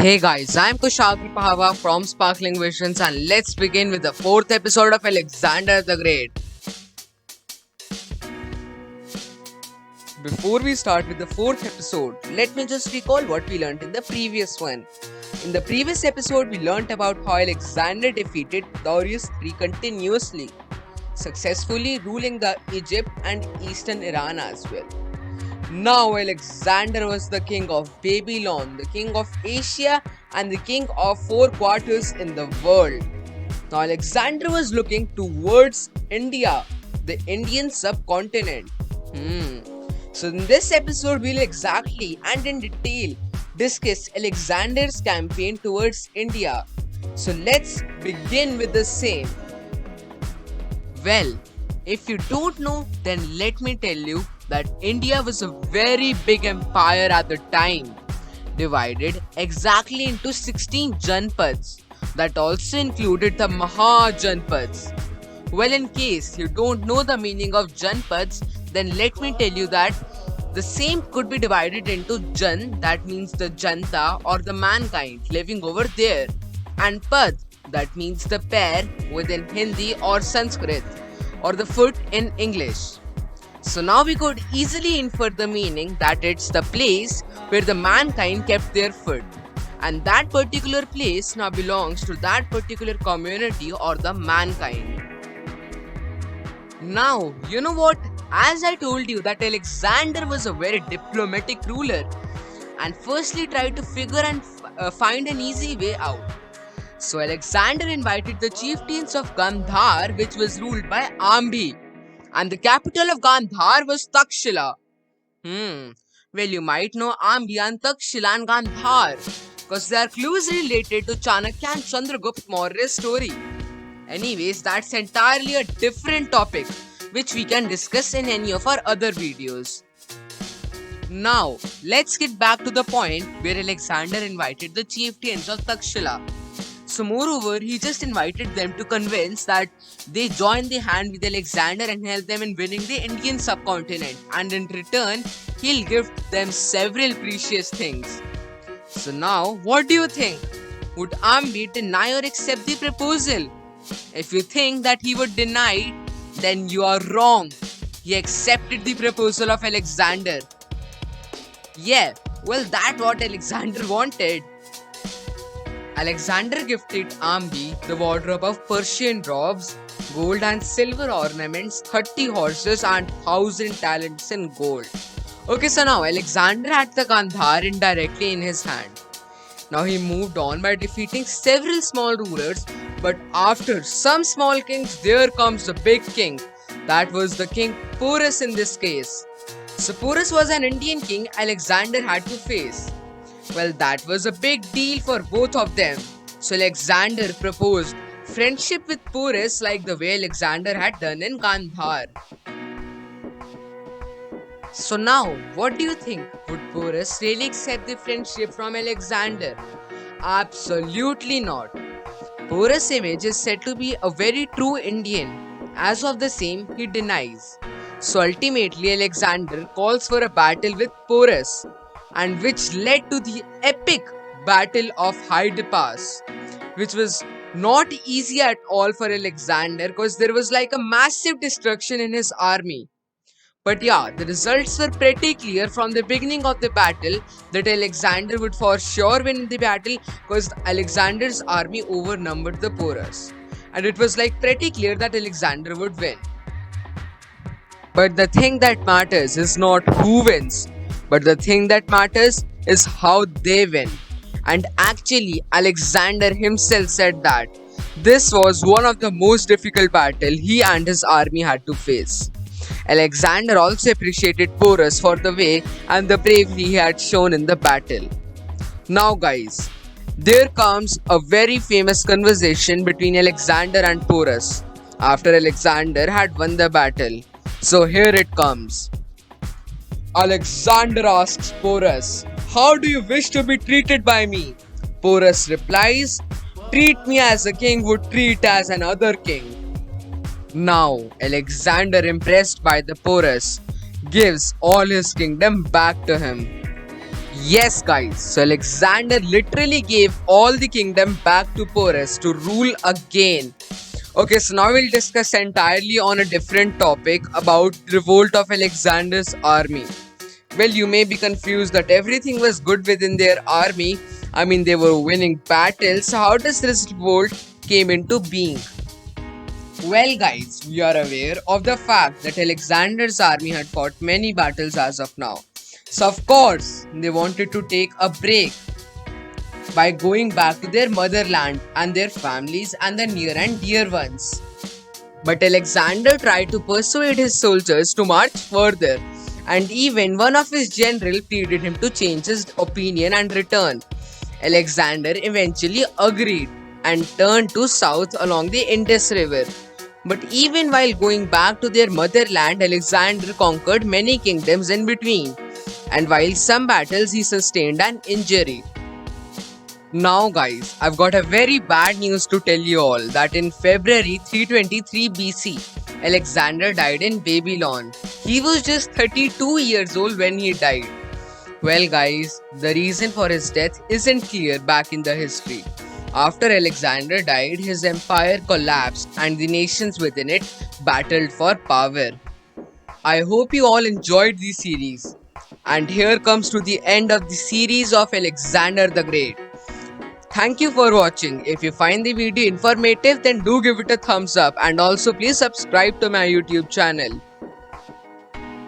Hey guys, I'm Kushagi Pahava from Sparkling Visions, and let's begin with the fourth episode of Alexander the Great. Before we start with the fourth episode, let me just recall what we learned in the previous one. In the previous episode, we learnt about how Alexander defeated Darius III continuously, successfully ruling the Egypt and eastern Iran as well. Now Alexander was the king of Babylon, the king of Asia, and the king of four quarters in the world. Now Alexander was looking towards India, the Indian subcontinent. So in this episode, we'll exactly and in detail discuss Alexander's campaign towards India. So let's begin with the same. Well, if you don't know, then let me tell you that India was a very big empire at the time, divided exactly into 16 Janpads that also included the Mahajanpads. Well, in case you don't know the meaning of Janpads, then let me tell you that the same could be divided into Jan, that means the Janta or the mankind living over there, and Pad, that means the pair within Hindi or Sanskrit, or the foot in English. So now we could easily infer the meaning that it's the place where the mankind kept their foot. And that particular place now belongs to that particular community or the mankind. Now, you know what? As I told you that Alexander was a very diplomatic ruler and firstly tried to figure and find an easy way out. So Alexander invited the chieftains of Gandhar, which was ruled by Ambi. And the capital of Gandhar was Takshila. Well, you might know Ambi and Takshila and Gandhar because they are closely related to Chanakya and Chandragupta Maurya's story. Anyways, that's entirely a different topic which we can discuss in any of our other videos. Now, let's get back to the point where Alexander invited the chieftains of Takshila. So moreover, he just invited them to convince that they join the hand with Alexander and help them in winning the Indian subcontinent, and in return, he'll give them several precious things. So now, what do you think? Would Ambi deny or accept the proposal? If you think that he would deny, then you are wrong. He accepted the proposal of Alexander. Yeah, well, that's what Alexander wanted. Alexander gifted Ambi the wardrobe of Persian robes, gold and silver ornaments, 30 horses and 1,000 talents in gold. Okay, so now Alexander had the Gandhar indirectly in his hand. Now he moved on by defeating several small rulers, but after some small kings, there comes the big king. That was the king Porus in this case. So Porus was an Indian king Alexander had to face. Well, that was a big deal for both of them. So Alexander proposed friendship with Porus like the way Alexander had done in Gandhar. So now, what do you think? Would Porus really accept the friendship from Alexander? Absolutely not. Porus' image is said to be a very true Indian. As of the same, he denies. So ultimately, Alexander calls for a battle with Porus, and which led to the epic Battle of Hyde Pass, which was not easy at all for Alexander because there was like a massive destruction in his army. But yeah, the results were pretty clear from the beginning of the battle that Alexander would for sure win the battle because Alexander's army overnumbered the Porus. And it was like pretty clear that Alexander would win. But the thing that matters is not who wins, but the thing that matters is how they win. And actually, Alexander himself said that this was one of the most difficult battles he and his army had to face. Alexander also appreciated Porus for the way and the bravery he had shown in the battle. Now guys, there comes a very famous conversation between Alexander and Porus after Alexander had won the battle. So here it comes. Alexander asks Porus, "How do you wish to be treated by me?" Porus replies, "Treat me as a king would treat as another king." Now, Alexander, impressed by the Porus, gives all his kingdom back to him. Yes, guys. So Alexander literally gave all the kingdom back to Porus to rule again. Okay, so now we'll discuss entirely on a different topic about revolt of Alexander's army. Well, you may be confused that everything was good within their army. I mean, they were winning battles. So how does this revolt came into being? Well, guys, we are aware of the fact that Alexander's army had fought many battles as of now. So, of course, they wanted to take a break by going back to their motherland and their families and the near and dear ones. But Alexander tried to persuade his soldiers to march further, and even one of his generals pleaded him to change his opinion and return. Alexander eventually agreed and turned to south along the Indus River. But even while going back to their motherland, Alexander conquered many kingdoms in between, and while some battles he sustained an injury. Now guys, I've got a very bad news to tell you all that in February 323 BC, Alexander died in Babylon. He was just 32 years old when he died. Well guys, the reason for his death isn't clear back in the history. After Alexander died, his empire collapsed and the nations within it battled for power. I hope you all enjoyed the series. And here comes to the end of the series of Alexander the Great. Thank you for watching. If you find the video informative, then do give it a thumbs up and also please subscribe to my YouTube channel.